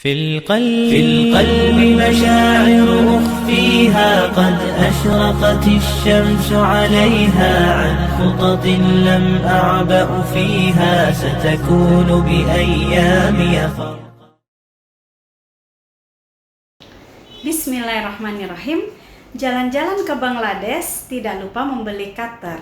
في القلب مشاعر أخفيها قد أشرقت الشمس عليها عن خطط لم أعبأ فيها ستكون بأيامي فرقا. Bismillahirrahmanirrahim. Jalan-jalan ke Bangladesh, tidak lupa membeli cutter.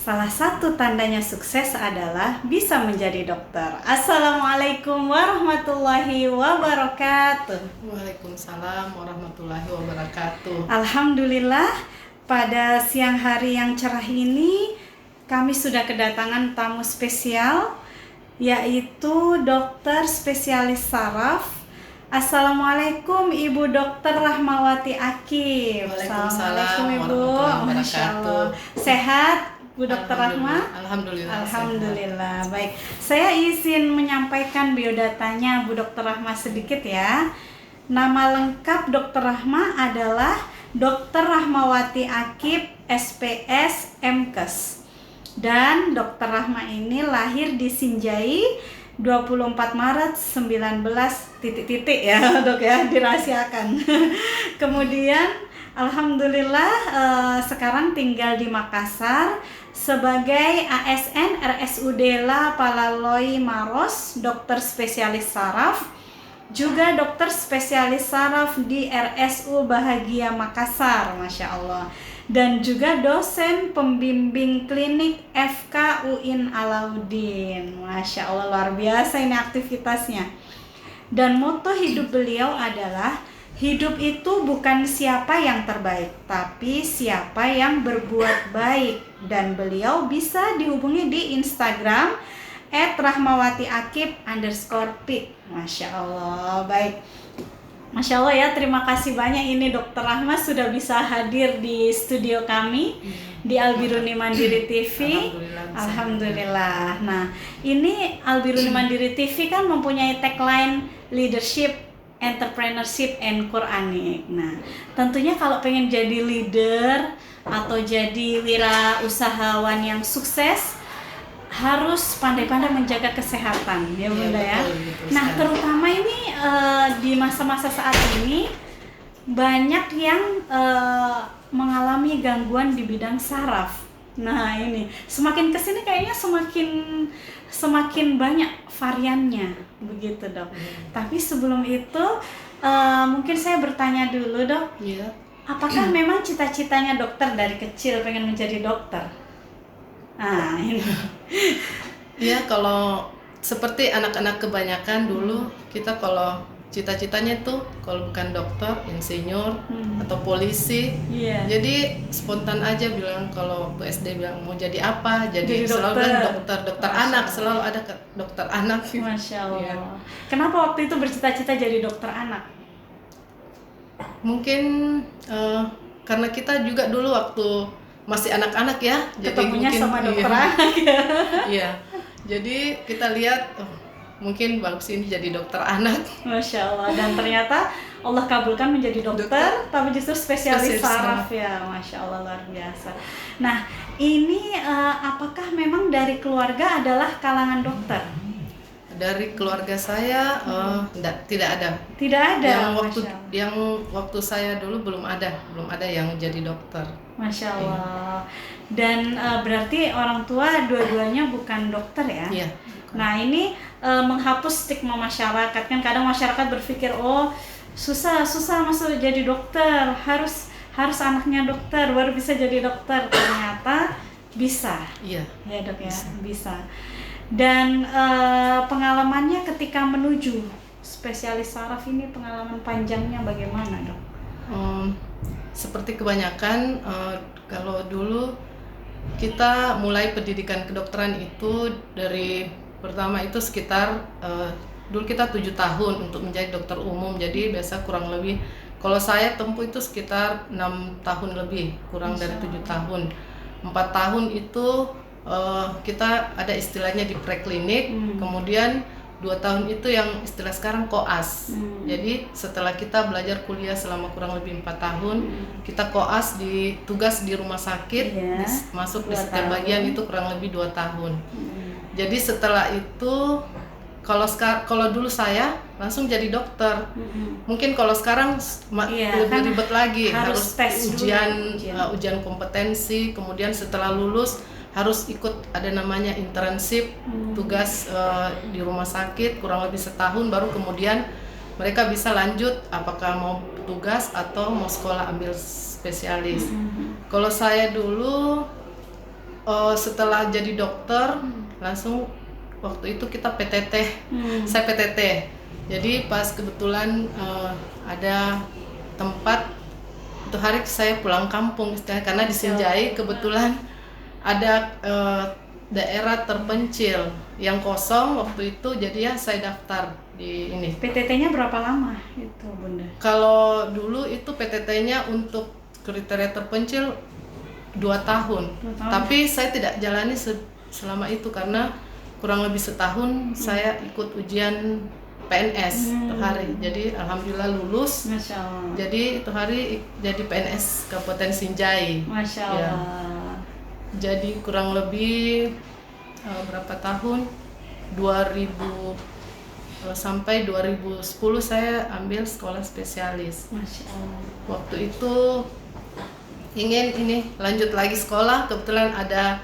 Salah satu tandanya sukses adalah bisa menjadi dokter. Assalamualaikum warahmatullahi wabarakatuh. Waalaikumsalam warahmatullahi wabarakatuh. Alhamdulillah, pada siang hari yang cerah ini kami sudah kedatangan tamu spesial, yaitu dokter spesialis saraf. Assalamualaikum Ibu Dokter Rahmawati Akif. Waalaikumsalam Ibu. warahmatullahi Masya Allah. wabarakatuh. Sehat Bu Dokter Rahma? Alhamdulillah. Alhamdulillah. Baik, saya izin menyampaikan biodatanya Bu Dokter Rahma sedikit ya. Nama lengkap Dokter Rahma adalah Dokter Rahmawati Akif SPS MKes. Dan Dokter Rahma ini lahir di Sinjai 24 Maret 19 titik-titik ya Dok ya, dirahasiakan. Kemudian alhamdulillah sekarang tinggal di Makassar sebagai ASN RSUD La Palaloi Maros, dokter spesialis saraf, juga dokter spesialis saraf di RSU Bahagia Makassar, Masya Allah, dan juga dosen pembimbing klinik FK UIN Alauddin. Masya Allah, luar biasa ini aktivitasnya. Dan moto hidup beliau adalah hidup itu bukan siapa yang terbaik, tapi siapa yang berbuat baik. Dan beliau bisa dihubungi di Instagram @rahmawatiakif_pic. Masya Allah, baik. Masya Allah ya, terima kasih banyak ini Dokter Rahma sudah bisa hadir di studio kami di Albiruni Mandiri TV. Alhamdulillah. Nah, ini Albiruni Mandiri TV kan mempunyai tagline leadership, entrepreneurship, and Quranic. Nah, tentunya kalau pengen jadi leader atau jadi wirausahawan yang sukses harus pandai-pandai menjaga kesehatan ya Bunda ya. Nah, terutama ini di masa-masa saat ini banyak yang mengalami gangguan di bidang saraf. Nah, ini semakin kesini kayaknya semakin banyak variannya begitu Dok. Tapi sebelum itu mungkin saya bertanya dulu Dok. Iya. Apakah memang cita-citanya dokter dari kecil pengen menjadi dokter? Nah, ini. Ya, kalau seperti anak-anak kebanyakan dulu kita kalau cita-citanya tuh kalau bukan dokter, insinyur atau polisi. Iya. Jadi spontan aja bilang kalau Bu SD bilang mau jadi apa, jadi selalu dokter. bilang dokter anak, selalu ada dokter anak. Masya Allah. Iya. Kenapa waktu itu bercita-cita jadi dokter anak? Mungkin karena kita juga dulu waktu masih anak-anak ya, Ketemunya jadi mungkin sama dokter anak ya. Iya. Jadi kita lihat mungkin bagus ini jadi dokter anak. Masya Allah. Dan ternyata Allah kabulkan menjadi dokter, tapi justru spesialis saraf ya. Masya Allah, luar biasa. Nah, ini apakah memang dari keluarga adalah kalangan dokter? Dari keluarga saya tidak ada. Tidak ada. Yang waktu saya dulu belum ada yang jadi dokter. Masya Allah. Dan berarti orang tua dua-duanya bukan dokter ya? Iya. Nah, ini menghapus stigma masyarakat. Kan kadang masyarakat berpikir, oh susah masuk jadi dokter, harus anaknya dokter baru bisa jadi dokter. Ternyata bisa. Iya. Ya Dok ya, bisa. Dan pengalamannya ketika menuju spesialis saraf ini, pengalaman panjangnya bagaimana Dok? Seperti kebanyakan kalau dulu kita mulai pendidikan kedokteran itu dari pertama itu sekitar dulu kita 7 tahun untuk menjadi dokter umum. Jadi biasa kurang lebih kalau saya tempuh itu sekitar 6 tahun lebih, kurang dari 7 tahun. 4 tahun itu kita ada istilahnya di preklinik, kemudian 2 tahun itu yang istilah sekarang koas. Jadi setelah kita belajar kuliah selama kurang lebih 4 tahun, kita koas tugas di rumah sakit, masuk di setiap bagian itu kurang lebih 2 tahun. Jadi setelah itu kalau dulu saya langsung jadi dokter. Mungkin kalau sekarang Iya, lebih kan ribet lagi, harus tes dulu, ujian kompetensi, kemudian setelah lulus harus ikut ada namanya internship, tugas di rumah sakit kurang lebih setahun, baru kemudian mereka bisa lanjut apakah mau tugas atau mau sekolah ambil spesialis. Kalau saya dulu setelah jadi dokter langsung waktu itu kita PTT, saya PTT. Jadi pas kebetulan ada tempat itu hari saya pulang kampung karena di Sinjai kebetulan ada daerah terpencil yang kosong waktu itu, jadi ya saya daftar di ini. PTT-nya berapa lama itu, Bunda? Kalau dulu itu PTT-nya untuk kriteria terpencil 2 tahun. Tapi saya tidak jalani selama itu karena kurang lebih setahun saya ikut ujian PNS itu hari. Jadi alhamdulillah lulus. Masya Allah. Jadi itu hari jadi PNS Kabupaten Sinjai. Masya Allah. Ya. Jadi kurang lebih berapa tahun? 2000 sampai 2010 saya ambil sekolah spesialis. Masya Allah. Waktu itu ingin lanjut lagi sekolah, kebetulan ada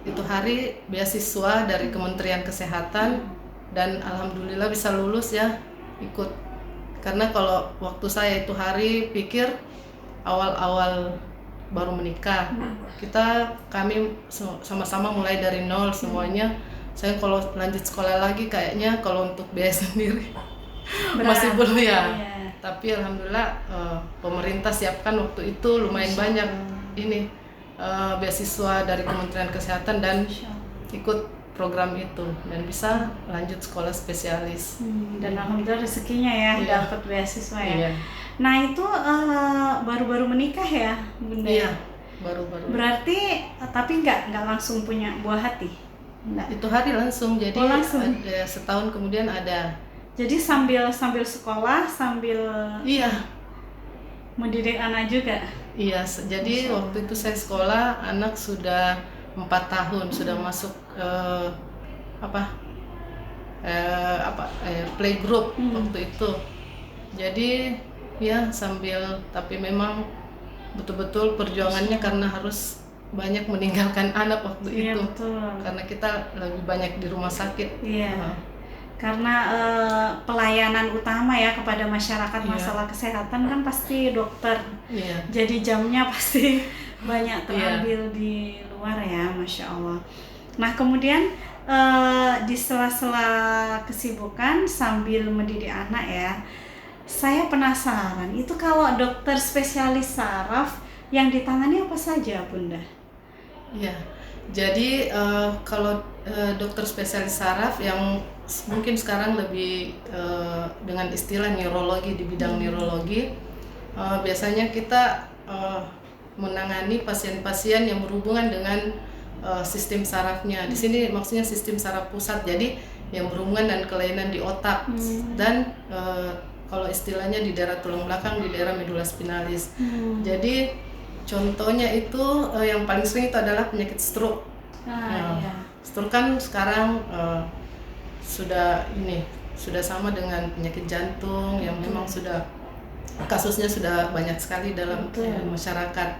itu hari beasiswa dari Kementerian Kesehatan dan alhamdulillah bisa lulus ya, ikut. Karena kalau waktu saya itu hari pikir awal-awal baru menikah, kami sama-sama mulai dari nol semuanya. Saya kalau lanjut sekolah lagi kayaknya kalau untuk biaya sendiri masih belum ya. Tapi alhamdulillah pemerintah siapkan waktu itu lumayan banyak beasiswa dari Kementerian Kesehatan dan ikut program itu dan bisa lanjut sekolah spesialis. Dan alhamdulillah rezekinya ya dapat beasiswa ya. Iya. Nah itu baru-baru menikah ya, Bunda? Iya, baru-baru. Berarti tapi nggak langsung punya buah hati? Enggak. Itu hari langsung, jadi langsung. Setahun kemudian ada. Jadi sambil sekolah, sambil mendidik anak juga? Iya, jadi waktu itu saya sekolah, anak sudah 4 tahun, sudah masuk playgroup waktu itu. Jadi ya sambil, tapi memang betul-betul perjuangannya karena harus banyak meninggalkan anak waktu itu. Betul. Karena kita lebih banyak di rumah sakit. Iya. Karena pelayanan utama ya kepada masyarakat masalah kesehatan kan pasti dokter. Iya. Jadi jamnya pasti banyak terambil di luar ya, Masya Allah. Nah kemudian di sela-sela kesibukan sambil mendidik anak ya, saya penasaran itu kalau dokter spesialis saraf yang ditangani apa saja, Bunda? Iya. Jadi kalau dokter spesialis saraf yang mungkin sekarang lebih dengan istilah neurologi, di bidang neurologi, biasanya kita menangani pasien-pasien yang berhubungan dengan sistem sarafnya. Di sini maksudnya sistem saraf pusat, jadi yang berhubungan dengan kelainan di otak dan kalau istilahnya di daerah tulang belakang, di daerah medula spinalis. Jadi contohnya itu yang paling sering itu adalah penyakit stroke. Stroke kan sekarang sudah sama dengan penyakit jantung yang memang sudah kasusnya sudah banyak sekali dalam masyarakat.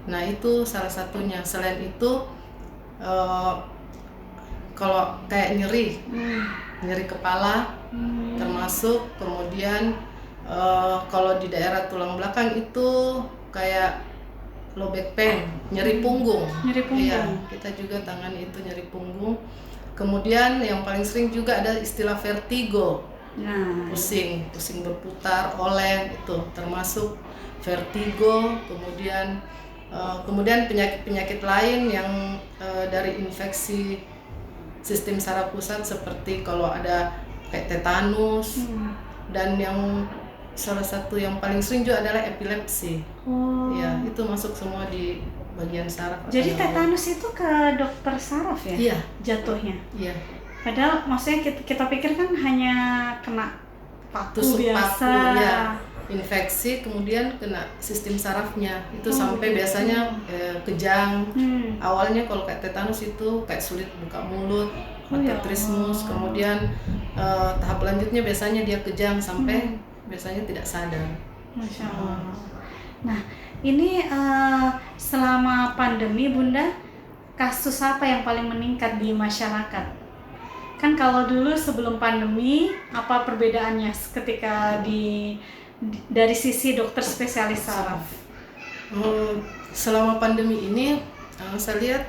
Nah itu salah satunya. Selain itu kalau kayak nyeri kepala termasuk, kemudian kalau di daerah tulang belakang itu kayak low back pain, nyeri punggung. Iya, kita juga tangani itu nyeri punggung. Kemudian yang paling sering juga ada istilah vertigo. Pusing berputar, oleng, itu termasuk vertigo. Kemudian penyakit lain yang dari infeksi sistem saraf pusat seperti kalau ada kayak tetanus dan yang salah satu yang paling sering juga adalah epilepsi. Ya, itu masuk semua di bagian saraf. Jadi tetanus itu ke dokter saraf ya? Iya. Jatuhnya? Iya. Padahal maksudnya kita pikir kan hanya kena paku tusuk biasa. paku, ya. infeksi, kemudian kena sistem sarafnya itu sampai biasanya kejang. Awalnya kalau kayak tetanus itu kayak sulit buka mulut, tetrismus, kemudian tahap lanjutnya biasanya dia kejang sampai biasanya tidak sadar. Masya Allah. Nah, ini selama pandemi Bunda, kasus apa yang paling meningkat di masyarakat? Kan kalau dulu sebelum pandemi, apa perbedaannya ketika dari sisi dokter spesialis saraf? Selama pandemi ini, saya lihat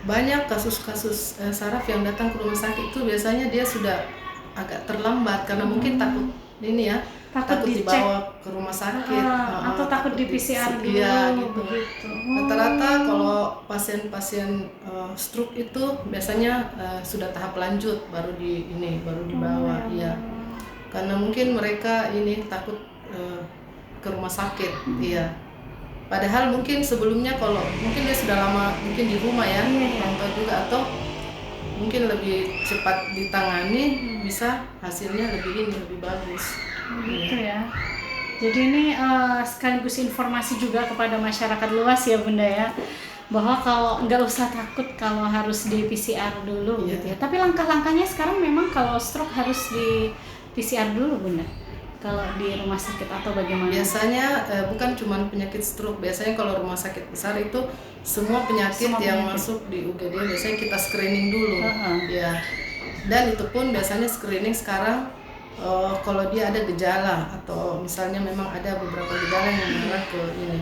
banyak kasus-kasus saraf yang datang ke rumah sakit itu biasanya dia sudah agak terlambat karena mungkin takut ini ya, takut dibawa ke rumah sakit atau takut di PCR dulu. Iya, gitu. Rata-rata kalau pasien-pasien stroke itu biasanya sudah tahap lanjut baru dibawa ya. Karena mungkin mereka ini takut ke rumah sakit, iya. Padahal mungkin sebelumnya kalau mungkin dia sudah lama mungkin di rumah ya, nonton juga atau mungkin lebih cepat ditangani bisa hasilnya lebih bagus. Gitu ya. Jadi ini sekaligus informasi juga kepada masyarakat luas ya Bunda ya, bahwa kalau nggak usah takut kalau harus di PCR dulu gitu ya. Tapi langkah-langkahnya sekarang memang kalau stroke harus di PCR dulu Bunda, kalau di rumah sakit atau bagaimana? Biasanya bukan cuma penyakit stroke, biasanya kalau rumah sakit besar itu semua penyakit yang masuk di UGD biasanya kita screening dulu ya. Dan itu pun biasanya screening sekarang kalau dia ada gejala atau misalnya memang ada beberapa gejala yang mengarah ke ini.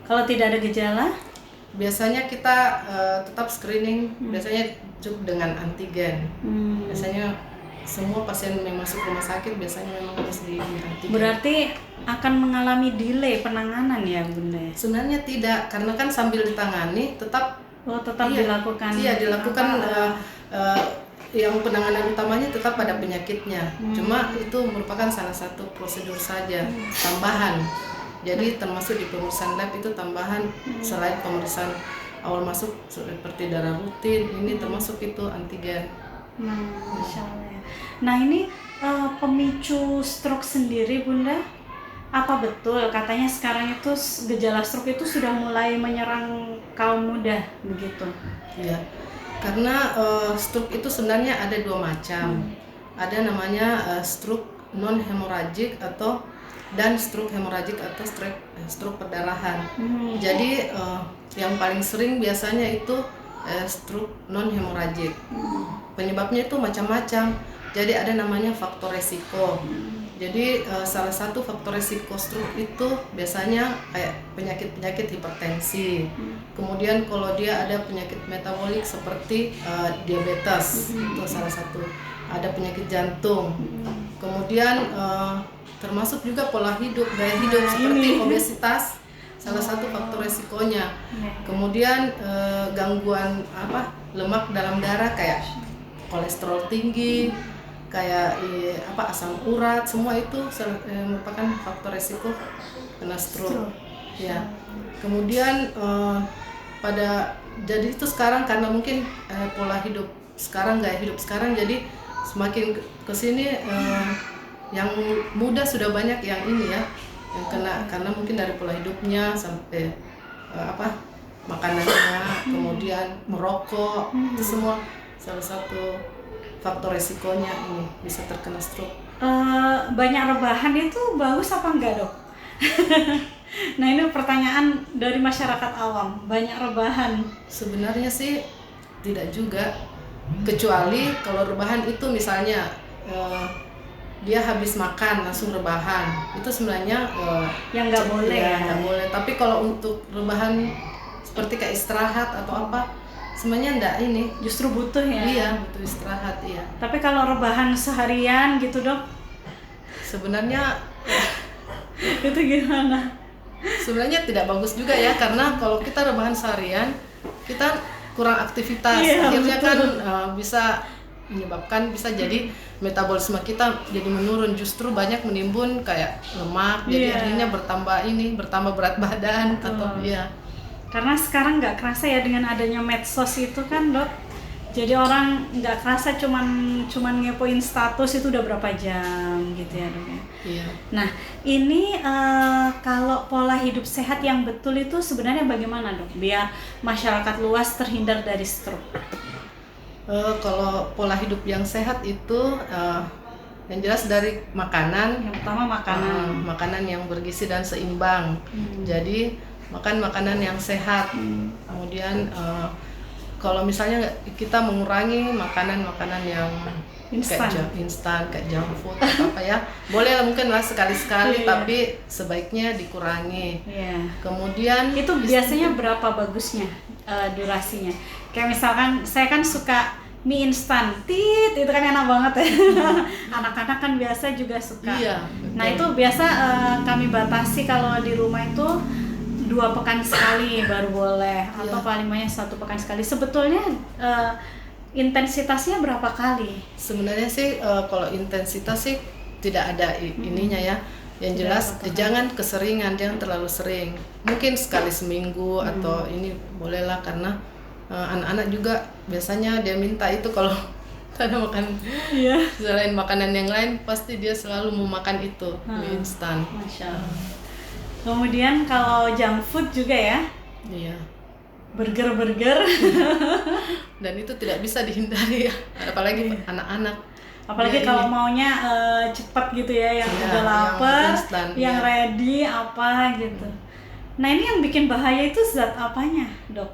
Kalau tidak ada gejala? Biasanya kita tetap screening, biasanya cukup dengan antigen. Biasanya semua pasien yang masuk rumah sakit biasanya memang harus di antigen. Berarti akan mengalami delay penanganan ya Bunda? Sebenarnya tidak, karena kan sambil ditangani tetap dilakukan. Iya, dilakukan yang penanganan utamanya tetap pada penyakitnya. Cuma itu merupakan salah satu prosedur saja tambahan. Jadi termasuk di pemeriksaan lab itu tambahan selain pemeriksaan awal masuk seperti darah rutin, ini termasuk itu antigen. Masya Allah ya. Nah ini pemicu stroke sendiri Bunda, apa betul katanya sekarang itu gejala stroke itu sudah mulai menyerang kaum muda begitu? Iya, karena stroke itu sebenarnya ada dua macam. Ada namanya stroke non hemoragik dan stroke hemoragik atau stroke perdarahan. Jadi yang paling sering biasanya itu stroke non hemoragik. Penyebabnya itu macam-macam. Jadi ada namanya faktor resiko. Jadi salah satu faktor resiko stroke itu biasanya kayak penyakit-penyakit hipertensi. Kemudian kalau dia ada penyakit metabolik seperti diabetes, itu salah satu. Ada penyakit jantung. Kemudian termasuk juga pola hidup, gaya hidup seperti obesitas, salah satu faktor resikonya. Kemudian gangguan lemak dalam darah kayak kolesterol tinggi, kayak asam urat, semua itu merupakan faktor resiko kena stroke. Ya. Kemudian jadi itu sekarang karena mungkin pola hidup sekarang, gaya hidup sekarang, jadi semakin kesini yang muda sudah banyak yang ini ya, yang kena karena mungkin dari pola hidupnya sampai makanannya, kemudian merokok, itu semua salah satu faktor resikonya ini bisa terkena stroke. Banyak rebahan itu bagus apa enggak dok? Nah ini pertanyaan dari masyarakat awam, banyak rebahan. Sebenarnya sih tidak juga, kecuali kalau rebahan itu misalnya dia habis makan langsung rebahan, itu sebenarnya yang nggak boleh ya. Nggak boleh. Tapi kalau untuk rebahan seperti kayak istirahat atau apa, sebenarnya enggak ini. Justru butuh ya? Iya, butuh istirahat, iya. Tapi kalau rebahan seharian gitu dok? Sebenarnya itu gimana? Sebenarnya tidak bagus juga ya, karena kalau kita rebahan seharian, kita kurang aktivitas. Akhirnya betul. Kan bisa jadi metabolisme kita jadi menurun, justru banyak menimbun kayak lemak, jadi akhirnya bertambah berat badan atau Karena sekarang nggak kerasa ya dengan adanya medsos itu kan dok, Jadi orang nggak kerasa cuman ngepoin status itu udah berapa jam gitu ya dok ya. Iya. Nah ini kalau pola hidup sehat yang betul itu sebenarnya bagaimana dok? Biar masyarakat luas terhindar dari stroke. Kalau pola hidup yang sehat itu yang jelas dari makanan. Yang pertama makanan. Makanan yang bergizi dan seimbang. Jadi makan makanan yang sehat. Kemudian kalau misalnya kita mengurangi makanan-makanan yang kayak instan, kayak junk food atau apa ya, boleh lah mungkin lah sekali-sekali, tapi sebaiknya dikurangi. Kemudian itu biasanya berapa bagusnya durasinya? Kayak misalkan saya kan suka mie instan, itu kan enak banget ya. Anak-anak kan biasa juga suka. Nah itu biasa kami batasi kalau di rumah itu 2 pekan sekali baru boleh, atau paling banyak 1 pekan sekali. Sebetulnya intensitasnya berapa kali? Sebenarnya sih kalau intensitas sih tidak ada ininya ya. Yang jelas jangan keseringan, jangan terlalu sering. Mungkin sekali seminggu atau ini bolehlah, karena anak-anak juga biasanya dia minta itu kalau ada makan selain makanan yang lain pasti dia selalu mau makan itu mie instan. Masya Allah. Kemudian kalau junk food juga ya? Iya. Burger. Dan itu tidak bisa dihindari ya, apalagi anak-anak. Apalagi kalau maunya cepat gitu ya, yang udah lapar, yang ready apa gitu. Nah ini yang bikin bahaya itu zat apanya dok?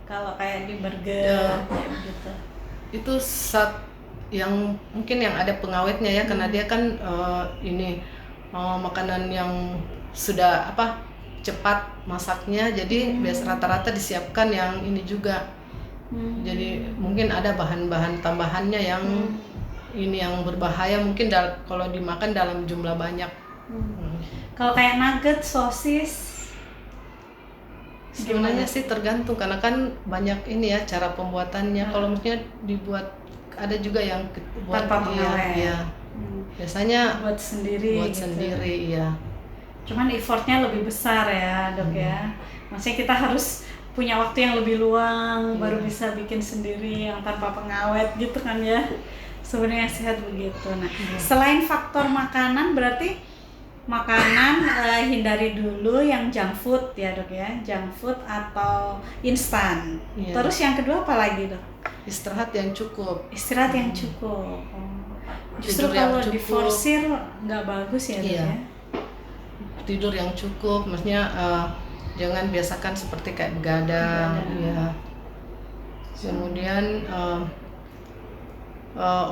Kalau kayak di burger gitu. Itu zat yang mungkin yang ada pengawetnya ya, karena dia kan makanan yang sudah cepat masaknya, jadi biasa rata-rata disiapkan yang ini juga. Jadi mungkin ada bahan-bahan tambahannya yang ini yang berbahaya, mungkin kalau dimakan dalam jumlah banyak. Kalau kayak nugget, sosis, sebenarnya sih tergantung, karena kan banyak ini ya cara pembuatannya. Kalau misalnya dibuat, ada juga yang buat tanpa pengawet. Biasanya buat sendiri. Iya. Cuman effortnya lebih besar ya dok ya. Maksudnya kita harus punya waktu yang lebih luang baru bisa bikin sendiri yang tanpa pengawet gitu kan ya. Sebenarnya sehat begitu. Nah selain faktor makanan, berarti makanan hindari dulu yang junk food ya dok ya, junk food atau instan. Terus yang kedua apa lagi dok? Istirahat yang cukup. Istirahat yang cukup. Justru kalau diforsir nggak bagus ya dok ya. Tidur yang cukup, maksudnya jangan biasakan seperti kayak begadang. Ya. Kemudian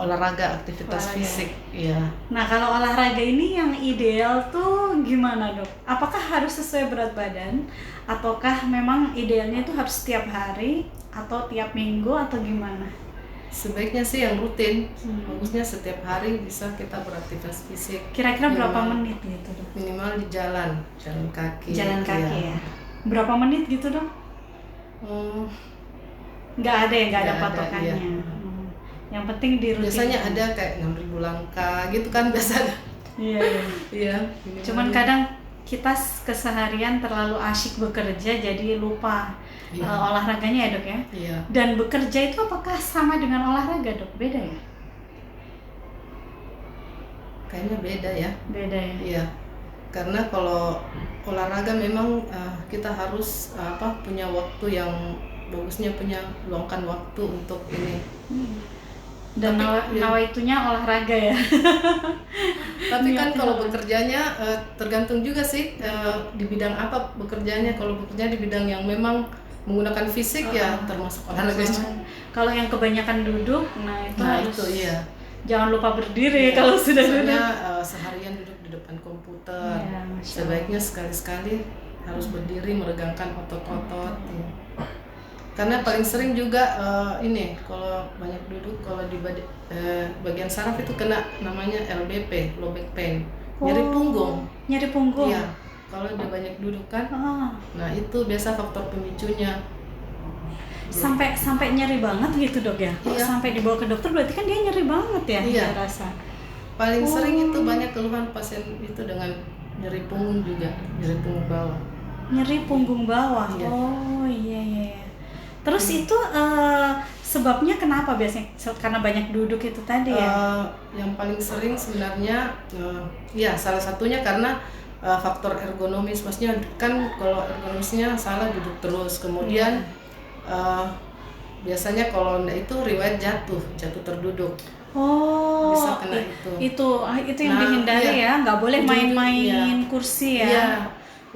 olahraga, aktivitas fisik. Ya. Nah kalau olahraga ini yang ideal tuh gimana dok? Apakah harus sesuai berat badan, ataukah memang idealnya itu harus setiap hari atau tiap minggu atau gimana? Sebaiknya sih yang rutin, bagusnya setiap hari bisa kita beraktivitas fisik. Kira-kira berapa menit gitu dok? Minimal di jalan kaki. Jalan kaki ya. Berapa menit gitu dok? Nggak ada patokannya. Yang penting di rutin. Biasanya ada kayak 6.000 langkah gitu kan biasa. Iya. Cuman kadang kita keseharian terlalu asyik bekerja jadi lupa olahraganya ya dok ya. Iya. Dan bekerja itu apakah sama dengan olahraga dok? Beda ya? Kayaknya beda ya. Beda ya. Iya. Karena kalau olahraga memang kita harus punya waktu yang bagusnya, luangkan waktu untuk ini. Dan nawaitunya olahraga ya. Tapi kan kalau bekerjanya tergantung juga sih di bidang apa bekerjanya. Kalau bekerja di bidang yang memang menggunakan fisik ya termasuk olahraga. Kalau yang kebanyakan duduk, itu iya. Jangan lupa berdiri kalau sudah duduk. Seharian duduk di depan komputer. Sebaiknya sekali-sekali harus berdiri, meregangkan otot-otot. Karena paling sering juga ini kalau banyak duduk, kalau di bagian saraf itu kena namanya LBP, low back pain, nyeri punggung. Nyeri punggung. Iya. Kalau dia banyak duduk kan, nah itu biasa faktor pemicunya. Sampai nyeri banget gitu dok ya? Iya. Sampai dibawa ke dokter berarti kan dia nyeri banget ya? Iya. Saya rasa. Paling sering itu banyak keluhan pasien itu dengan nyeri punggung juga, nyeri punggung bawah. Nyeri punggung bawah. Iya. Oh iya. Terus itu Sebabnya kenapa biasanya? Karena banyak duduk itu tadi ya? Yang paling sering sebenarnya ya salah satunya karena faktor ergonomis, maksudnya kan kalau ergonomisnya salah duduk terus, kemudian biasanya kalau enggak itu riwayat jatuh terduduk. Oh, Bisa kena itu yang dihindari ya, nggak boleh main-main kursi ya. Iya,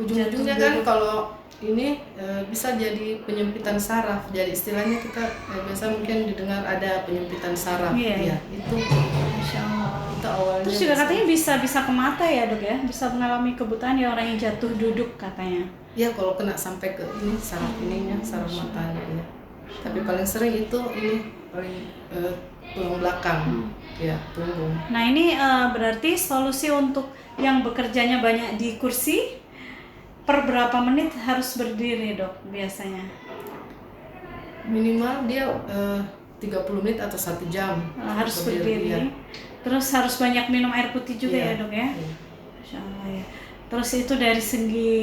ujung-ujungnya kan kalau ini bisa jadi penyempitan saraf. Jadi istilahnya kita biasa mungkin didengar ada penyempitan saraf. Iya. Itu. Masya Allah. Itu awalnya. Terus juga katanya bisa ke mata ya dok ya, bisa mengalami kebutaan ya orang yang jatuh duduk katanya. Iya, kalau kena sampai ke ini saraf ininya, saraf matanya ya. Tapi paling sering itu ini paling tulang belakang, ya punggung. Nah ini berarti solusi untuk yang bekerjanya banyak di kursi, per berapa menit harus berdiri dok biasanya? Minimal dia 30 menit atau 1 jam harus berdiri. Ya. Terus harus banyak minum air putih juga ya dok ya? Iya. Masya Allah ya. Terus itu dari segi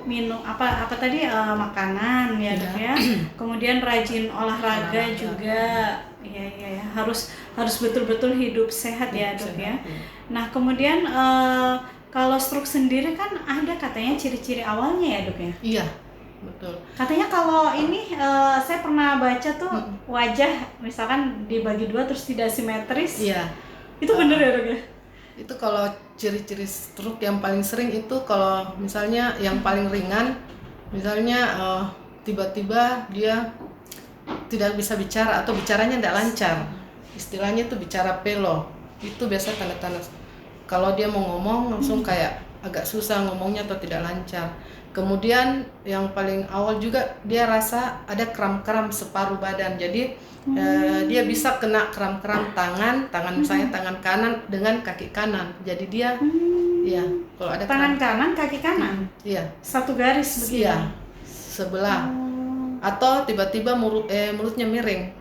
minum apa tadi makanan ya dok ya, kemudian rajin olahraga juga ya harus betul-betul hidup sehat ya dok ya. Nah kemudian kalau stroke sendiri kan ada katanya ciri-ciri awalnya ya dok ya? Iya betul. Katanya kalau ini saya pernah baca tuh wajah misalkan dibagi dua terus tidak simetris. Iya. Itu bener ya dok ya? Itu kalau ciri-ciri stroke yang paling sering itu kalau misalnya yang paling ringan, misalnya tiba-tiba dia tidak bisa bicara atau bicaranya tidak lancar, istilahnya itu bicara pelo, itu biasa tanda-tanda kalau dia mau ngomong langsung kayak agak susah ngomongnya atau tidak lancar. Kemudian yang paling awal juga dia rasa ada kram-kram separuh badan, jadi dia bisa kena kram-kram tangan misalnya tangan kanan dengan kaki kanan, jadi dia ya kalau ada tangan kram, kanan kaki kanan iya satu garis begitu iya sebelah atau tiba-tiba mulutnya miring.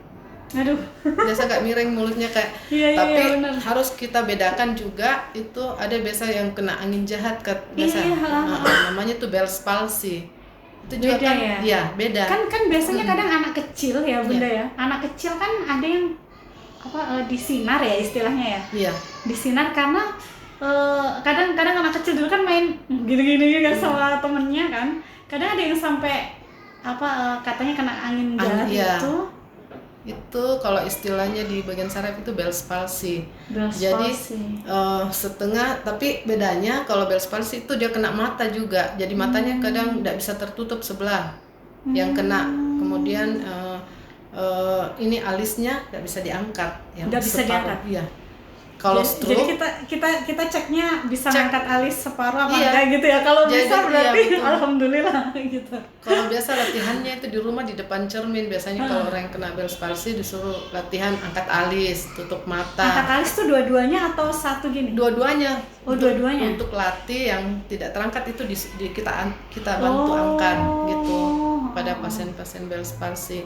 Aduh. Biasa gak miring mulutnya kayak tapi harus kita bedakan juga, itu ada biasa yang kena angin jahat biasa namanya tuh Bell's palsy. Itu juga beda kan ya? Beda kan biasanya kadang anak kecil ya bunda ya, anak kecil kan ada yang disinar ya istilahnya ya. Iya. Disinar karena kadang anak kecil dulu kan main gini-gini kan sama temennya kan, kadang ada yang sampai katanya kena angin jahat itu kalau istilahnya di bagian saraf itu Bell's palsy. Jadi setengah, tapi bedanya kalau Bell's palsy itu dia kena mata juga, jadi matanya kadang tidak bisa tertutup sebelah yang kena, kemudian ini alisnya tidak bisa diangkat, tidak bisa diangkat. Iya. Kalau stroke, jadi kita ceknya bisa ngangkat alis separuh apa enggak gitu ya. Kalau bisa berarti alhamdulillah gitu. Kalau biasa latihannya itu di rumah di depan cermin, biasanya kalau orang yang kena Bell's palsy disuruh latihan angkat alis, tutup mata. Angkat alis tuh dua-duanya atau satu gini? Dua-duanya. Dua-duanya. Untuk latih yang tidak terangkat itu kita bantu angkat gitu pada pasien-pasien Bell's palsy.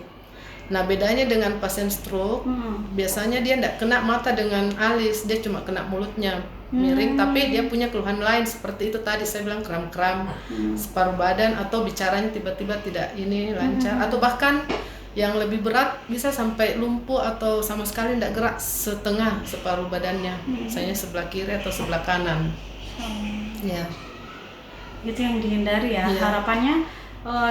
Nah bedanya dengan pasien stroke, biasanya dia tidak kena mata dengan alis, dia cuma kena mulutnya miring, tapi dia punya keluhan lain seperti itu tadi saya bilang kram-kram separuh badan, atau bicaranya tiba-tiba tidak ini lancar, atau bahkan yang lebih berat bisa sampai lumpuh atau sama sekali tidak gerak setengah separuh badannya, misalnya sebelah kiri atau sebelah kanan. Ya. Itu yang dihindari ya. Harapannya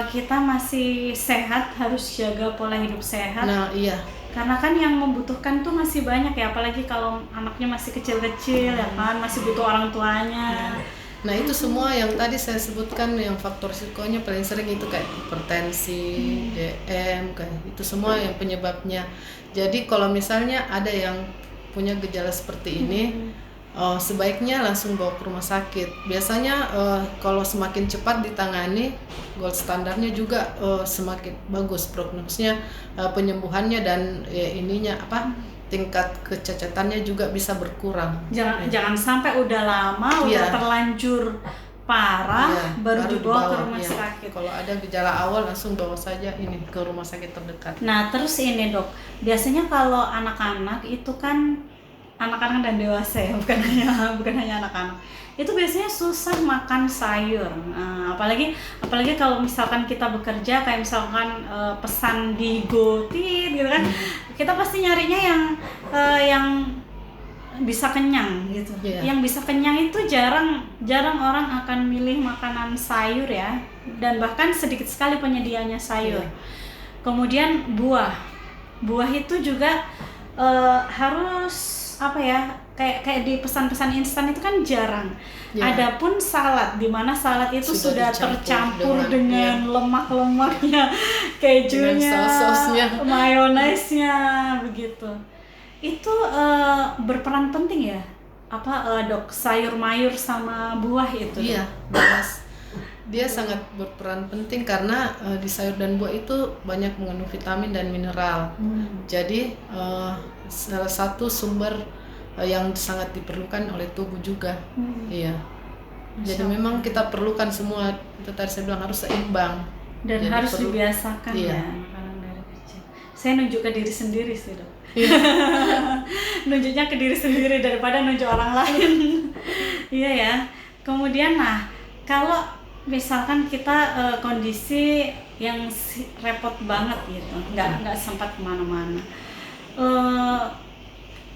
kita masih sehat, harus jaga pola hidup sehat. Nah, iya. Karena kan yang membutuhkan tuh masih banyak ya, apalagi kalau anaknya masih kecil-kecil ya kan, masih butuh orang tuanya. Nah, itu semua yang tadi saya sebutkan, yang faktor risikonya paling sering itu kayak hipertensi, DM, kayak itu semua yang penyebabnya. Jadi kalau misalnya ada yang punya gejala seperti ini, sebaiknya langsung bawa ke rumah sakit. Biasanya kalau semakin cepat ditangani, gold standarnya juga semakin bagus prognosnya, penyembuhannya dan tingkat kecacatannya juga bisa berkurang. Jangan sampai udah lama, udah terlanjur parah, baru dibawa ke rumah sakit. Kalau ada gejala awal langsung bawa saja ini ke rumah sakit terdekat. Nah terus ini dok, biasanya kalau anak-anak itu kan anak-anak dan dewasa ya, bukan hanya anak-anak. Itu biasanya susah makan sayur. Nah, apalagi kalau misalkan kita bekerja kayak misalkan pesan di GoTit gitu kan. Kita pasti nyarinya yang bisa kenyang gitu. Yang bisa kenyang itu jarang orang akan milih makanan sayur ya, dan bahkan sedikit sekali penyediaannya sayur. Kemudian buah itu juga harus apa ya, kayak di pesan-pesan instan itu kan jarang. Adapun salad, di mana salad itu sudah tercampur dengan lemak-lemaknya, kejunya, saus-sausnya, mayonesnya begitu. Itu berperan penting ya, Dok, sayur mayur sama buah itu. Iya, jelas. Dia sangat berperan penting karena di sayur dan buah itu banyak mengandung vitamin dan mineral. Jadi salah satu sumber yang sangat diperlukan oleh tubuh juga. Iya. Jadi memang kita perlukan semua, itu tadi saya bilang harus seimbang dan jadi harus dibiasakan ya makanan dari kecil. Saya nunjuk ke diri sendiri sih, Dok. Nunjuknya ke diri sendiri daripada nunjuk orang lain. Iya ya. Kemudian kalau misalkan kita kondisi yang repot banget gitu, nggak sempat kemana-mana,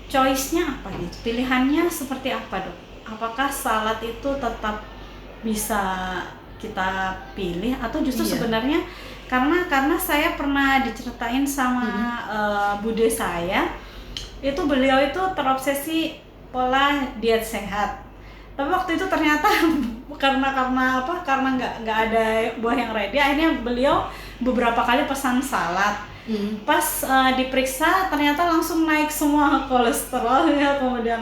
choice-nya apa gitu? Pilihannya seperti apa, Dok? Apakah salad itu tetap bisa kita pilih atau justru sebenarnya karena saya pernah diceritain sama bude saya, itu beliau itu terobsesi pola diet sehat. Tapi waktu itu ternyata karena nggak ada buah yang ready, akhirnya beliau beberapa kali pesan salad. Pas diperiksa ternyata langsung naik semua kolesterolnya, kemudian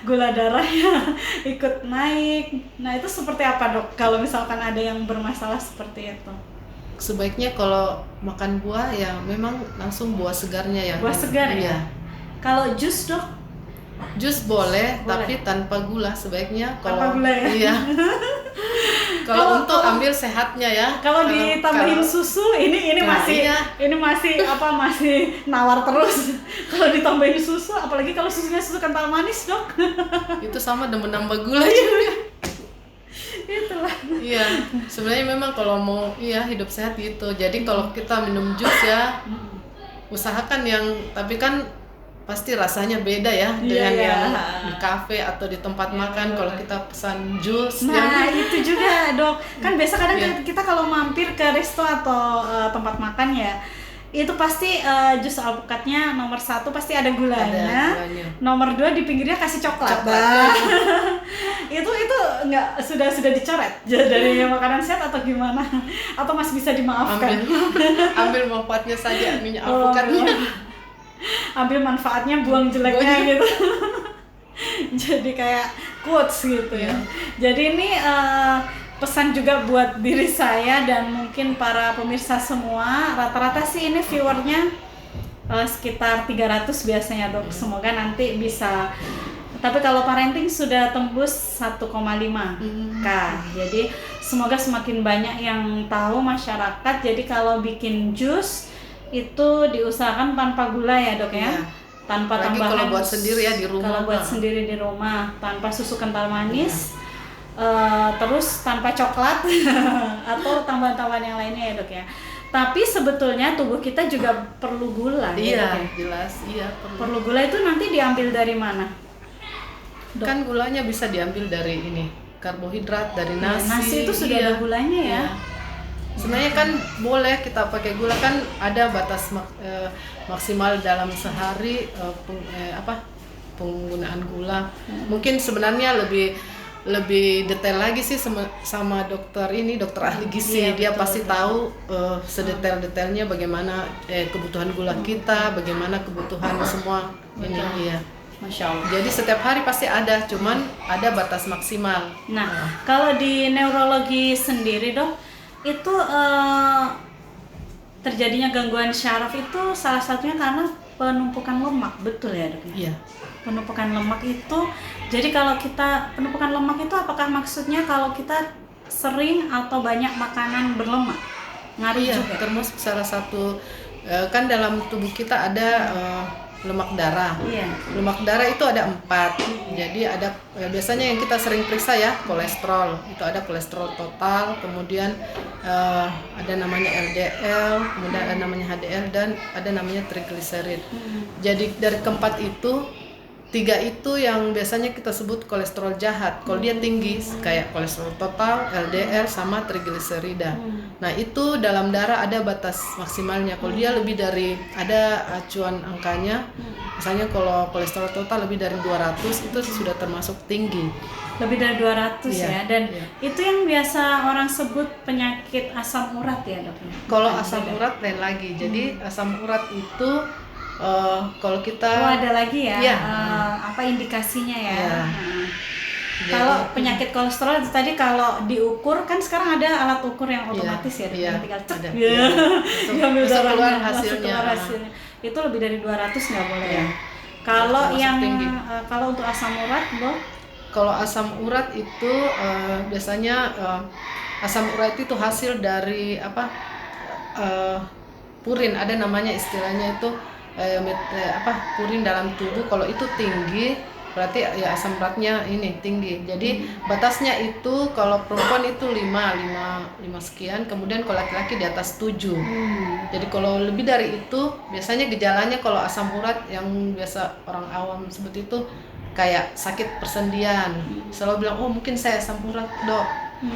gula darahnya ikut naik. Nah, itu seperti apa, Dok, kalau misalkan ada yang bermasalah seperti itu? Sebaiknya kalau makan buah ya memang langsung buah segarnya ya. Buah segar ya? Kalau jus, Dok? Jus boleh, tapi tanpa gula sebaiknya. Tanpa gula ya? Iya. Kalau untuk ambil sehatnya ya. Kalau ditambahin susu ini masih nawar terus. Kalau ditambahin susu, apalagi kalau susunya susu kental manis, Dok. Itu sama dengan menambah gula juga. Itulah. Iya, sebenarnya memang kalau mau hidup sehat gitu. Jadi kalau kita minum jus ya usahakan tapi kan pasti rasanya beda ya dengan yang di kafe atau di tempat makan. Kalau kita pesan jus, itu juga, Dok. Kan biasa kadang kita kalau mampir ke resto atau tempat makan ya, itu pasti jus alpukatnya nomor 1 pasti ada gulanya. Nomor 2 di pinggirnya kasih coklat. itu nggak sudah dicoret dari makanan sehat atau gimana? Atau masih bisa dimaafkan? Ambil manfaatnya saja minyak alpukatnya. Ambil manfaatnya, buang jeleknya gitu. Jadi kayak quotes gitu ya. Jadi ini pesan juga buat diri saya dan mungkin para pemirsa semua. Rata-rata sih ini viewernya sekitar 300 biasanya, Dok. Semoga nanti bisa. Tapi kalau parenting sudah tembus 1,5K. Jadi semoga semakin banyak yang tahu masyarakat. Jadi kalau bikin jus itu diusahakan tanpa gula ya, Dok ya. Tanpa tambahan. Kalau buat sendiri ya di rumah. Kalau buat sendiri di rumah tanpa susu kental manis, terus tanpa coklat atau tambahan-tambahan yang lainnya ya, Dok ya. Tapi sebetulnya tubuh kita juga perlu gula. Iya, ya, jelas. Iya, perlu gula itu nanti diambil dari mana, Dok? Kan gulanya bisa diambil dari karbohidrat, dari nasi. Nasi itu sudah ada gulanya ya. Sebenarnya kan boleh kita pakai gula, kan ada batas maksimal dalam sehari penggunaan gula. Mungkin sebenarnya lebih detail lagi sih sama dokter ahli gizi. Dia betul, pasti tahu sedetail-detailnya bagaimana kebutuhan gula kita, bagaimana kebutuhan semua ini ya. Masya Allah. Jadi setiap hari pasti ada, cuman ada batas maksimal. Nah, kalau di neurologi sendiri, Dok, itu terjadinya gangguan syaraf itu salah satunya karena penumpukan lemak, betul ya, Dok? Iya. Penumpukan lemak itu, jadi kalau kita penumpukan lemak itu apakah maksudnya kalau kita sering atau banyak makanan berlemak? Ngaruh juga? Termasuk salah satu, kan dalam tubuh kita ada lemak darah. Iya. Lemak darah itu ada 4. Jadi ada biasanya yang kita sering periksa ya, kolesterol. Itu ada kolesterol total, kemudian ada namanya LDL, kemudian ada namanya HDL, dan ada namanya trigliserid. Jadi dari keempat itu, 3 itu yang biasanya kita sebut kolesterol jahat. Kalau dia tinggi kayak kolesterol total, LDL sama trigliserida. Nah, itu dalam darah ada batas maksimalnya. Kalau dia lebih dari, ada acuan angkanya. Misalnya kalau kolesterol total lebih dari 200 itu sudah termasuk tinggi. Lebih dari 200 Iya, ya. Dan iya. itu yang biasa orang sebut penyakit asam urat ya, Dok? Kalau Bukan, asam beda. urat lain lagi. Jadi asam urat itu kalau kita Oh, ada lagi ya. Iya. Apa indikasinya ya? Iya. Nah. Jadi- Kalau penyakit kolesterol itu tadi kalau diukur kan sekarang ada alat ukur yang otomatis ya, iya, tinggal cek ada. ya. Iya. Diambil Langsung keluar darahnya, langsung hasilnya. keluar hasilnya. Itu lebih dari 200 nggak boleh Iya. ya. Kalau Termasuk yang tinggi. kalau untuk asam urat, Dok? Kalau asam urat itu biasanya asam urat itu hasil dari purin, ada namanya istilahnya itu purin dalam tubuh. Kalau itu tinggi berarti ya asam uratnya ini tinggi. Jadi batasnya itu kalau perempuan itu 5 sekian, kemudian kalau laki-laki di atas 7. Jadi kalau lebih dari itu biasanya gejalanya kalau asam urat yang biasa orang awam sebut itu kayak sakit persendian. Selalu bilang, oh mungkin saya asam urat, Dok.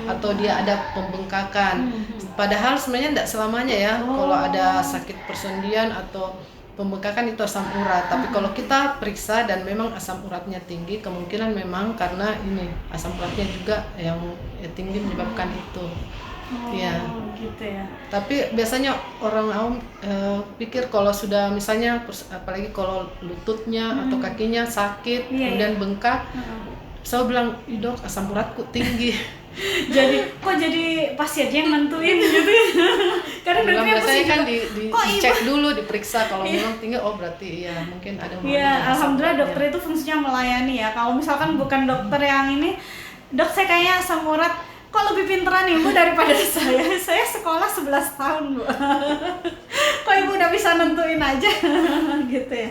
Atau dia ada pembengkakan. Padahal sebenarnya tidak selamanya ya. Kalau ada sakit persendian atau pembengkakan itu asam urat. Tapi kalau kita periksa dan memang asam uratnya tinggi, kemungkinan memang karena ini asam uratnya juga yang tinggi menyebabkan itu. Ya. Gitu ya. Tapi biasanya orang awam pikir kalau sudah misalnya apalagi kalau lututnya atau kakinya sakit, Iya, kemudian bengkak, saya bilang, Dok, asam uratku tinggi. Jadi pasti aja yang nentuin gitu ya. Karena Bilang dokternya biasanya pasti kan juga, kok dicek dulu, diperiksa. Kalau memang tinggi, oh berarti ya mungkin ada hubungannya Iya, dengan asam alhamdulillah uratnya. dokter itu fungsinya melayani ya. Kalau misalkan bukan dokter yang ini, Dok saya kayaknya asam urat, kok lebih pinteran ibu daripada saya. Saya sekolah 11 tahun, Bu. Kok ibu udah bisa nentuin aja gitu ya.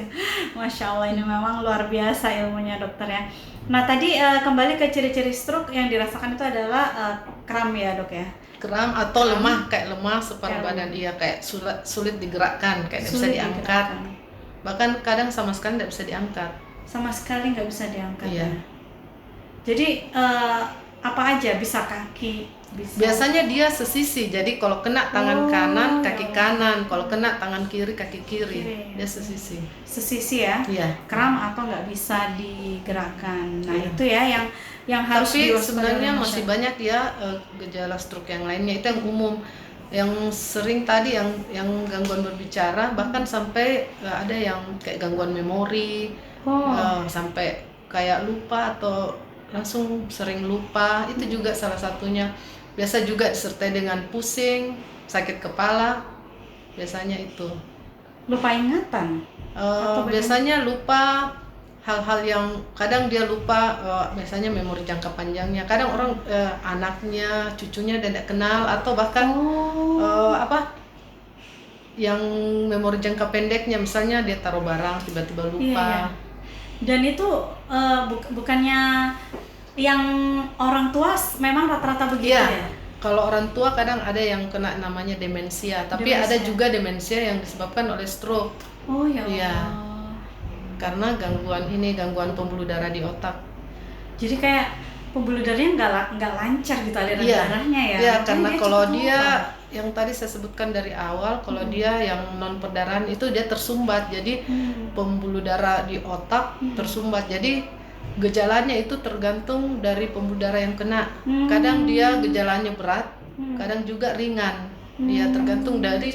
Masya Allah, ini memang luar biasa ilmunya dokter ya. Nah tadi kembali ke ciri-ciri stroke yang dirasakan itu adalah kram ya, Dok ya. Kram atau lemah, kayak lemah separuh Kayak badan, iya kayak sulit digerakkan, kayak tidak bisa Sulit diangkat. digerakkan. Bahkan kadang sama sekali tidak bisa diangkat. Sama sekali nggak bisa diangkat. Iya. Ya. Jadi apa aja, bisa kaki, bisa. Biasanya dia sesisi, jadi kalau kena tangan Oh, kanan, kaki ya. kanan, kalau kena tangan kiri, kaki kiri, Kiri. dia sesisi. Sesisi ya. Iya. Kram atau nggak bisa digerakkan. Nah Iya. itu ya yang harus Tapi diwaspadai sebenarnya oleh masih masyarakat. banyak ya gejala stroke yang lainnya, itu yang umum, yang sering tadi yang gangguan berbicara, bahkan sampai ada yang kayak gangguan memori, sampai kayak lupa atau langsung sering lupa, itu juga salah satunya. Biasa juga disertai dengan pusing, sakit kepala, biasanya itu. Lupa ingatan. Atau Biasanya lupa hal-hal yang kadang dia lupa, biasanya memori jangka panjangnya. Kadang orang anaknya, cucunya dia tidak kenal, atau bahkan yang memori jangka pendeknya, misalnya dia taruh barang tiba-tiba lupa. Iya. Dan itu bukannya yang orang tua memang rata-rata begitu Iya. ya? Kalau orang tua kadang ada yang kena namanya demensia, tapi Demensia. ada juga demensia yang disebabkan oleh stroke. Oh ya Allah. Iya. Karena gangguan pembuluh darah di otak. Jadi kayak pembuluh darahnya nggak lancar gitu aliran Iya. darahnya ya? Iya, Makanya karena dia kalau cepet dia lupa. yang tadi saya sebutkan dari awal, kalau dia yang non perdarahan itu dia tersumbat, jadi pembuluh darah di otak tersumbat. Jadi gejalanya itu tergantung dari pembuluh darah yang kena. Kadang dia gejalanya berat, kadang juga ringan. Dia tergantung dari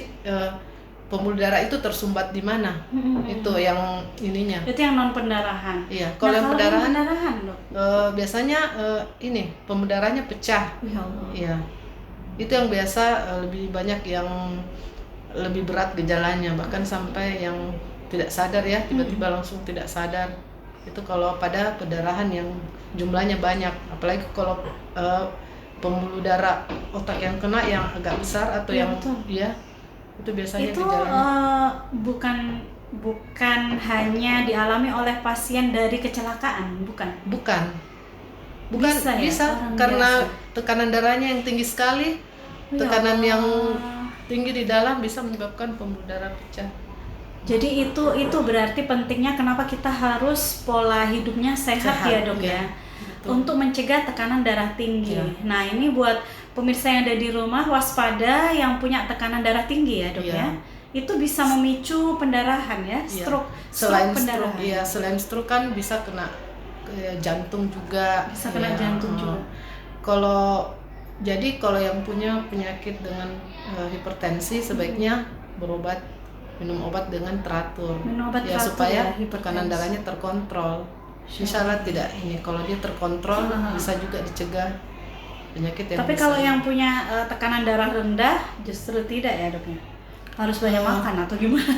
pembuluh darah itu tersumbat di mana. Itu yang ininya. Itu yang non pendarahan. Iya, kalau yang kalau pendarahan pendarahan Dok? biasanya ini pembuluh darahnya pecah. Ya Allah. Iya. Itu yang biasa lebih banyak yang lebih berat gejalanya, bahkan sampai yang tidak sadar ya, tiba-tiba langsung tidak sadar. Itu kalau pada pendarahan yang jumlahnya banyak, apalagi kalau pembuluh darah otak yang kena yang agak besar atau Iya, yang betul. ya itu biasanya Itu gejalanya. bukan bukan hanya dialami oleh pasien dari kecelakaan, bukan? Bukan Bisa ya, bisa orang karena biasa. tekanan darahnya yang tinggi sekali, Ya tekanan yang Allah. tinggi di dalam bisa menyebabkan pembuluh darah pecah. Jadi itu berarti pentingnya kenapa kita harus pola hidupnya sehat ya dok iya. ya, Betul. untuk mencegah tekanan darah tinggi. Iya. Nah ini buat pemirsa yang ada di rumah, waspada yang punya tekanan darah tinggi ya dok Iya. ya, itu bisa memicu pendarahan ya, Iya. stroke Selain pendarahan. stroke, iya, selain stroke kan bisa kena jantung juga. Bisa kena jantung juga. Kalau yang punya penyakit dengan hipertensi sebaiknya minum obat dengan teratur. Minum obat ya teratur supaya ya, hipertensi. tekanan darahnya terkontrol. Misalnya tidak ini, kalau dia terkontrol bisa juga dicegah penyakit yang Tapi bisa. kalau yang punya tekanan darah rendah justru tidak ya dok ya? Harus banyak makan atau gimana?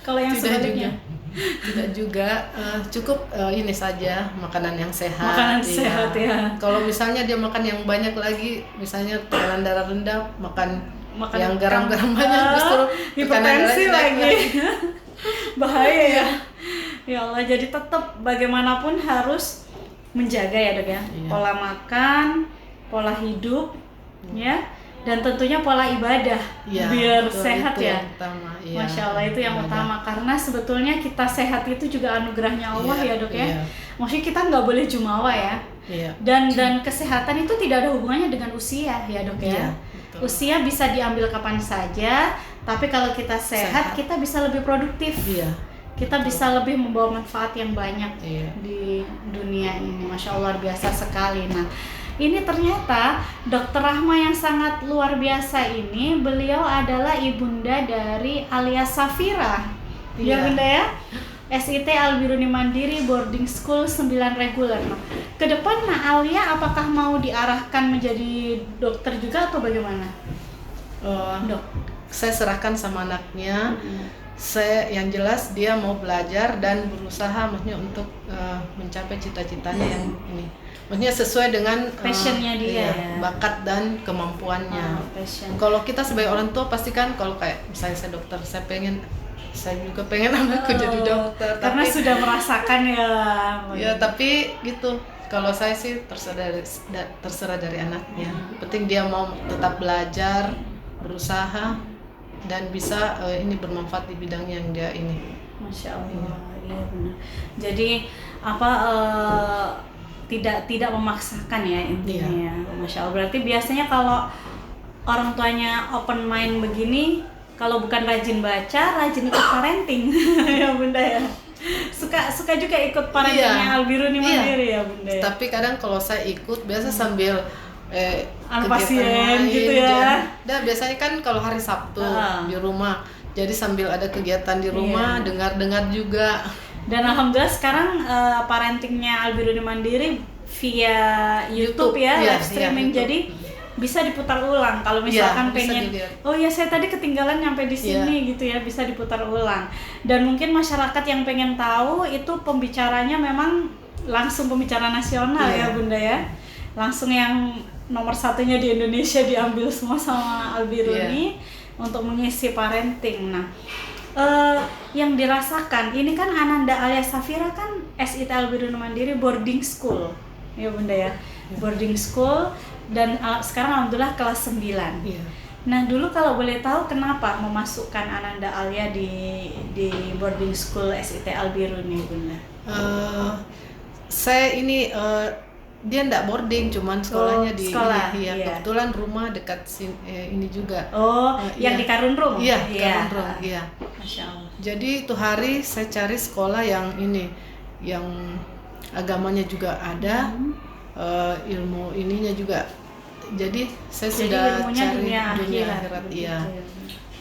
Kalau yang sebaliknya? Tidak juga, cukup ini saja makanan yang sehat. Makanan iya. sehat ya. Kalau misalnya dia makan yang banyak lagi, misalnya tekanan darah rendah, makan yang garam-garam banyak, justru tekanan hipertensi darahnya naik lagi. Bahaya ya. Ya Allah, jadi tetap bagaimanapun harus menjaga ya dok ya. Iya. Pola makan, pola hidup, ya, dan tentunya pola ibadah Iya, biar betul, sehat itu ya. yang utama, iya. Masya Allah, itu yang Ibadah. utama, karena sebetulnya kita sehat itu juga anugerahnya Allah Iya, ya dok ya. iya. Maksudnya kita nggak boleh jumawa ya. Iya. Dan kesehatan itu tidak ada hubungannya dengan usia ya dok ya. Iya, betul. Usia bisa diambil kapan saja, tapi kalau kita sehat, kita bisa lebih produktif. Iya. Kita bisa lebih membawa manfaat yang banyak Iya. di dunia ini. Masya Allah, luar biasa sekali. Nah, ini ternyata Dokter Rahma yang sangat luar biasa ini, beliau adalah ibunda dari Alia Safira. Ya Iya. bunda ya? SIT Al-Biruni Mandiri Boarding School 9 reguler. Nah, ke depan Alia apakah mau diarahkan menjadi dokter juga atau bagaimana? Dok. Saya serahkan sama anaknya. Yang jelas dia mau belajar dan berusaha, maksudnya untuk mencapai cita-citanya yang ini. Maksudnya sesuai dengan Passionnya dia iya, ya. bakat dan kemampuannya. Passion. Kalau kita sebagai orang tua pasti kan, kalau kayak misalnya saya dokter, saya juga pengen anakku jadi dokter. Karena tapi, sudah merasakan ya. ya tapi gitu. Kalau saya sih terserah dari anaknya. Penting dia mau tetap belajar, berusaha, dan bisa ini bermanfaat di bidang yang dia ini. Masya Allah, iya benar. Jadi tidak memaksakan ya intinya. Iya. Ya. Masya Allah. Berarti biasanya kalau orang tuanya open mind begini, kalau bukan rajin baca, rajin ikut parenting, ya bunda ya. Suka juga ikut parentingnya Al-Biruni Mandiri ya bunda. Ya? Tapi kadang kalau saya ikut biasa sambil pasien gitu ya. Dan biasanya kan kalau hari Sabtu di rumah, jadi sambil ada kegiatan di rumah, dengar-dengar juga. Dan alhamdulillah sekarang parentingnya Al-Biruni Mandiri via YouTube ya, live streaming. YouTube. Jadi bisa diputar ulang kalau misalkan pengen, oh ya saya tadi ketinggalan nyampe di sini gitu ya, bisa diputar ulang. Dan mungkin masyarakat yang pengen tahu itu pembicaranya memang langsung pembicara nasional ya bunda ya, langsung yang nomor satunya di Indonesia diambil semua sama Al-Biruni untuk mengisi parenting. Nah, yang dirasakan ini kan Ananda Alia Safira kan SIT Al-Biruni Mandiri boarding school ya bunda ya, boarding school, dan sekarang alhamdulillah kelas 9. Nah dulu kalau boleh tahu kenapa memasukkan Ananda Alia di boarding school SIT Al-Biruni bunda? Saya ini dia enggak boarding, cuman sekolahnya di sekolah, ini, kebetulan rumah dekat ini juga. Yang di Karunrung? Iya, Karunrung, iya. Masya Allah. Jadi itu hari saya cari sekolah yang ini, yang agamanya juga ada, ilmu ininya juga. Jadi saya sudah cari dunia akhirat, iya.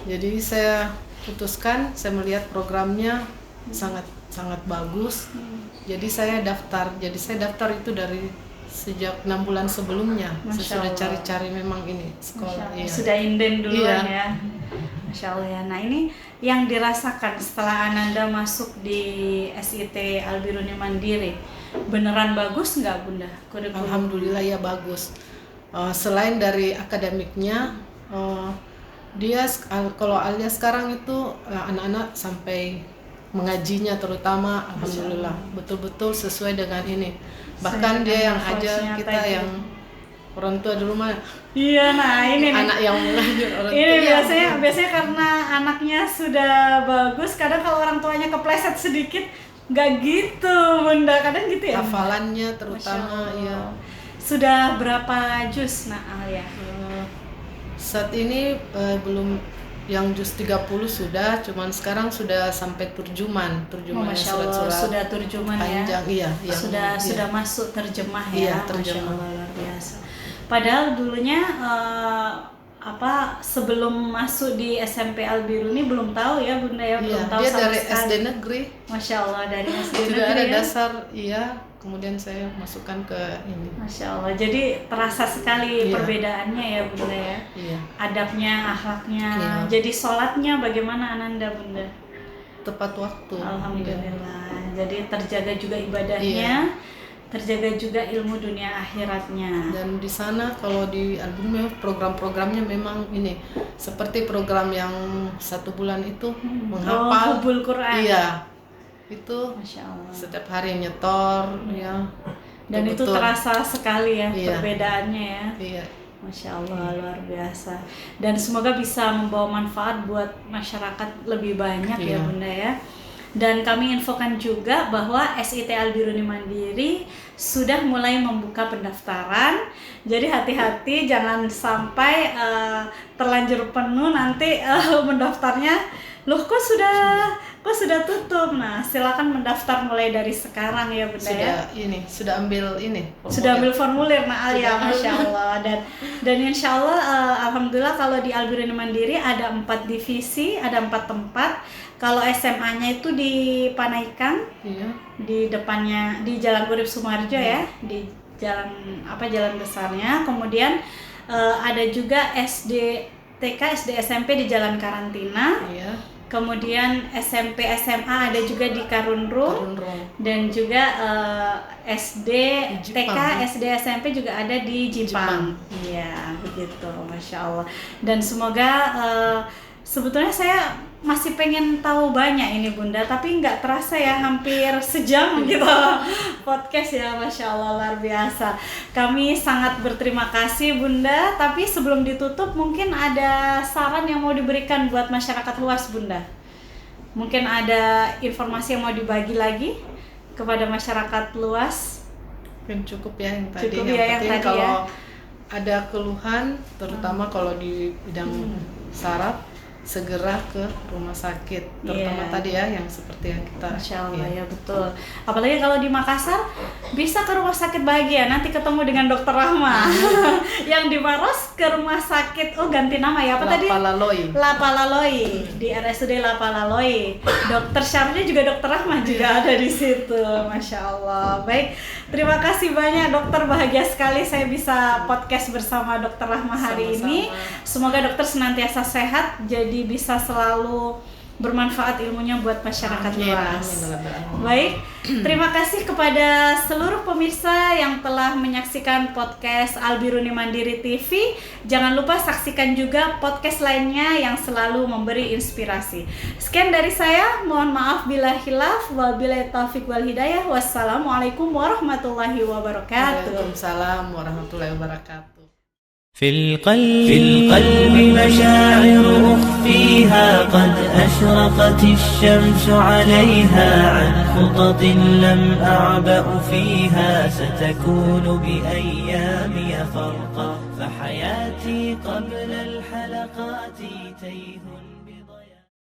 Jadi saya putuskan, saya melihat programnya sangat bagus. Jadi saya daftar. Jadi saya daftar itu dari sejak 6 bulan sebelumnya. Saya sudah cari-cari memang ini sekolah. Iya. Sudah inden duluan ya. Masya Allah ya. Nah ini yang dirasakan setelah Ananda masuk di SIT Al-Biruni Mandiri, beneran bagus nggak bunda kurikulum? Alhamdulillah ya bagus. Selain dari akademiknya, dia kalau Alia sekarang itu anak-anak sampai mengajinya terutama, alhamdulillah betul-betul sesuai dengan ini. Bahkan Sesuai dia yang dengan ajar voice-nya kita tadi. yang orang tua di rumah, Iya, nah ini nih. anak yang mengajar orang Ini tua. biasanya karena anaknya sudah bagus, kadang kalau orang tuanya kepleset sedikit nggak gitu, Bunda. Kadang gitu ya. Hafalannya Masya terutama Allah. ya. Sudah berapa juz Alia? Saat ini belum, yang juz 30 sudah, cuman sekarang sudah sampai terjemahan Masya Allah, surat-surat sudah terjemahan panjang, ya. iya, Sudah masuk terjemah Iya, ya. Masya terjemah. Allah, luar biasa. Padahal dulunya sebelum masuk di SMP Al Biruni belum tahu ya Bunda ya, belum tahu dia sama dari sekali. SD negeri, Masya Allah, dari SD tidak negeri ada ya. dasar, iya. Kemudian saya masukkan ke ini. Masya Allah, jadi terasa sekali Iya. perbedaannya ya Bunda ya. Iya, Adabnya, akhlaknya. Iya. Jadi sholatnya bagaimana Ananda Bunda? tepat waktu. Alhamdulillah. Jadi terjaga juga ibadahnya, terjaga juga ilmu dunia akhiratnya. Dan di sana kalau di albumnya program-programnya memang ini seperti program yang 1 bulan itu menghafal. Hubul Quran. Iya, itu Masya Allah. setiap hari nyetor, ya. Dan itu Betul-betul. terasa sekali ya Iya. perbedaannya ya. Iya. Masya Allah, luar biasa. Dan semoga bisa membawa manfaat buat masyarakat lebih banyak ya Iya. Bunda ya. Dan kami infokan juga bahwa SIT Al Biruni Mandiri sudah mulai membuka pendaftaran. Jadi hati-hati jangan sampai terlanjur penuh nanti mendaftarnya. Loh kok sudah tutup. Nah, silakan mendaftar mulai dari sekarang ya Bunda ya. Sudah ambil ini. Sudah ambil formulir Alia, Sudah. Masya Allah. Dan insya Allah alhamdulillah kalau di Al Biruni Mandiri ada 4 divisi, ada 4 tempat. Kalau SMA-nya itu di Panaikan, Iya. di depannya di Jalan Urip Sumarjo ya, di jalan besarnya. Kemudian ada juga SD TK, SD SMP di Jalan Karantina. Iya. Kemudian SMP SMA ada juga di Karunru. Karunru. Dan juga SD, Di TK, Jepang. SD, SMP juga ada di Jepang. Iya, begitu, Masya Allah. Dan semoga sebetulnya saya masih pengen tahu banyak ini Bunda, tapi nggak terasa ya hampir sejam gitu podcast ya, Masya Allah, luar biasa. Kami sangat berterima kasih Bunda, tapi sebelum ditutup mungkin ada saran yang mau diberikan buat masyarakat luas Bunda. Mungkin ada informasi yang mau dibagi lagi kepada masyarakat luas. Mungkin cukup ya yang tadi. Cukup yang ya yang penting tadi kalau ya. ada keluhan, terutama kalau di bidang saraf, segera ke rumah sakit, terutama Iya. tadi ya yang seperti yang kita. Masya Allah iya. ya betul. Apalagi kalau di Makassar bisa ke rumah sakit Bahagia, nanti ketemu dengan Dokter Rahma. Yang di Maros ke rumah sakit, ganti nama ya, apa tadi? Lapalaloi. Lapalaloi, di RSUD Lapalaloi. Dokter Syarnya juga Dokter Rahma juga ada di situ. Masya Allah. Baik, terima kasih banyak Dokter, bahagia sekali saya bisa podcast bersama Dokter Rahma hari Sama-sama. ini. Semoga dokter senantiasa sehat, jadi bisa selalu bermanfaat ilmunya buat masyarakat Amin, luas. amin. Baik, terima kasih kepada seluruh pemirsa yang telah menyaksikan podcast Al Biruni Mandiri TV. Jangan lupa saksikan juga podcast lainnya yang selalu memberi inspirasi. Sekian dari saya, mohon maaf bila khilaf, wabillahi taufiq wal hidayah. Wassalamualaikum warahmatullahi wabarakatuh. Waalaikumsalam warahmatullahi wabarakatuh. في القلب مشاعر أخفيها قد أشرقت الشمس عليها عن خطط لم أعبأ فيها ستكون بأيامي فرقا فحياتي قبل الحلقات تيه